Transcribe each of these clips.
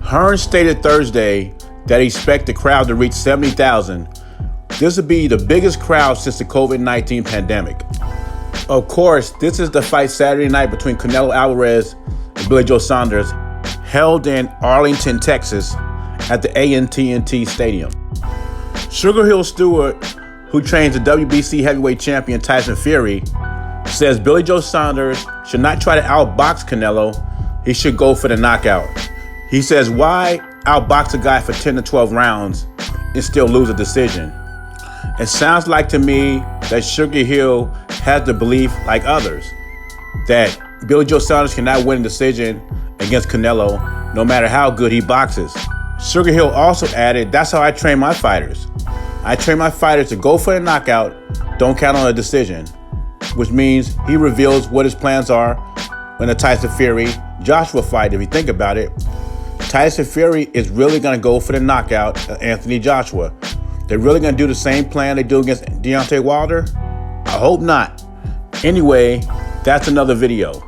Hearn stated Thursday that he expects the crowd to reach 70,000. This would be the biggest crowd since the COVID-19 pandemic. Of course, this is the fight Saturday night between Canelo Alvarez and Billy Joe Saunders, held in Arlington, Texas, at the AT&T Stadium. Sugar Hill Steward, who trains the WBC heavyweight champion Tyson Fury, says Billy Joe Saunders should not try to outbox Canelo. He should go for the knockout. He says, why outbox a guy for 10 to 12 rounds and still lose a decision? It sounds like to me that Sugar Hill has the belief, like others, that Billy Joe Saunders cannot win a decision against Canelo no matter how good he boxes. Sugar Hill also added, that's how I train my fighters. I train my fighters to go for the knockout, don't count on a decision, which means he reveals what his plans are when the Tyson Fury-Joshua fight, if you think about it. Tyson Fury is really going to go for the knockout of Anthony Joshua. They're really going to do the same plan they do against Deontay Wilder? I hope not. Anyway, that's another video.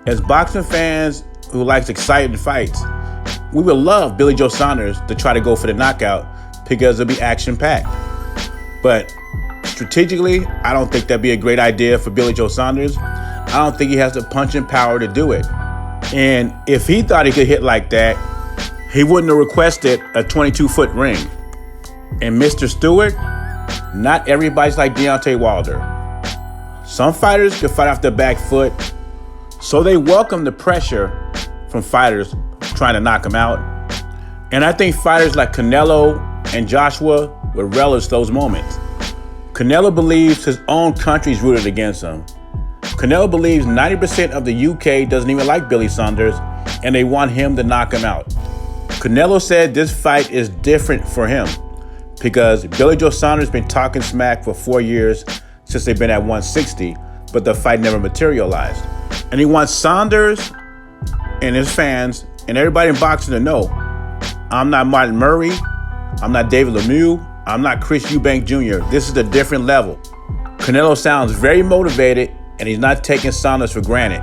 As boxing fans who likes exciting fights, we would love Billy Joe Saunders to try to go for the knockout because it'll be action-packed. But strategically, I don't think that'd be a great idea for Billy Joe Saunders. I don't think he has the punching power to do it. And if he thought he could hit like that, he wouldn't have requested a 22-foot ring. And Mr. Steward, not everybody's like Deontay Wilder. Some fighters can fight off their back foot, so they welcome the pressure from fighters trying to knock him out. And I think fighters like Canelo and Joshua would relish those moments. Canelo believes his own country's rooted against him. Canelo believes 90% of the UK doesn't even like Billy Saunders, and they want him to knock him out. Canelo said this fight is different for him because Billy Joe Saunders been talking smack for 4 years since they've been at 160, but the fight never materialized. And he wants Saunders and his fans and everybody in boxing to know, I'm not Martin Murray, I'm not David Lemieux, I'm not Chris Eubank Jr. This is a different level. Canelo sounds very motivated, and he's not taking Saunders for granted.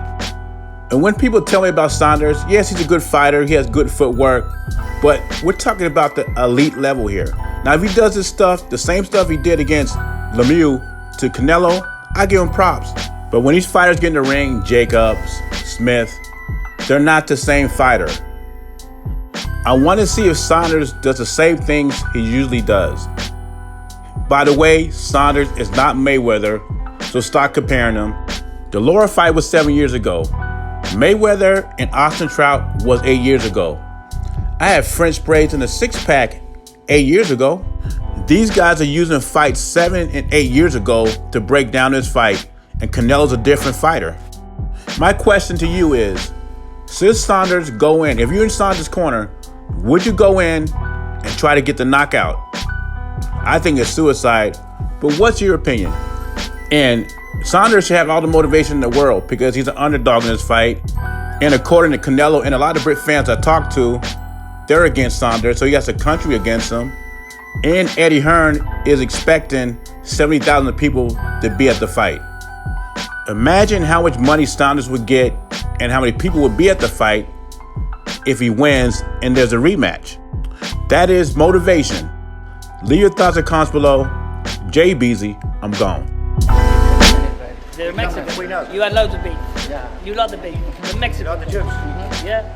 And when people tell me about Saunders, yes, he's a good fighter, he has good footwork, but we're talking about the elite level here. Now, if he does this stuff, the same stuff he did against Lemieux to Canelo, I give him props. But when these fighters get in the ring, Jacobs, Smith, they're not the same fighter. I want to see if Saunders does the same things he usually does. By the way, Saunders is not Mayweather, so stop comparing them. The Laura fight was 7 years ago. Mayweather and Austin Trout was 8 years ago. I had French braids in the six-pack 8 years ago. These guys are using fights 7 and 8 years ago to break down this fight, and Canelo's a different fighter. My question to you is, should Saunders go in? If you're in Saunders' corner, would you go in and try to get the knockout? I think it's suicide, but what's your opinion? And Saunders should have all the motivation in the world because he's an underdog in this fight. And according to Canelo and a lot of Brit fans I talked to, they're against Saunders, so he has a country against him. And Eddie Hearn is expecting 70,000 people to be at the fight. Imagine how much money Saunders would get and how many people would be at the fight if he wins and there's a rematch. That is motivation. Leave your thoughts in comments below. Jay Beasy, I'm gone. The Mexican, you had loads of beef. Yeah. You love the beef. The Mexican. You know the juice. Yeah.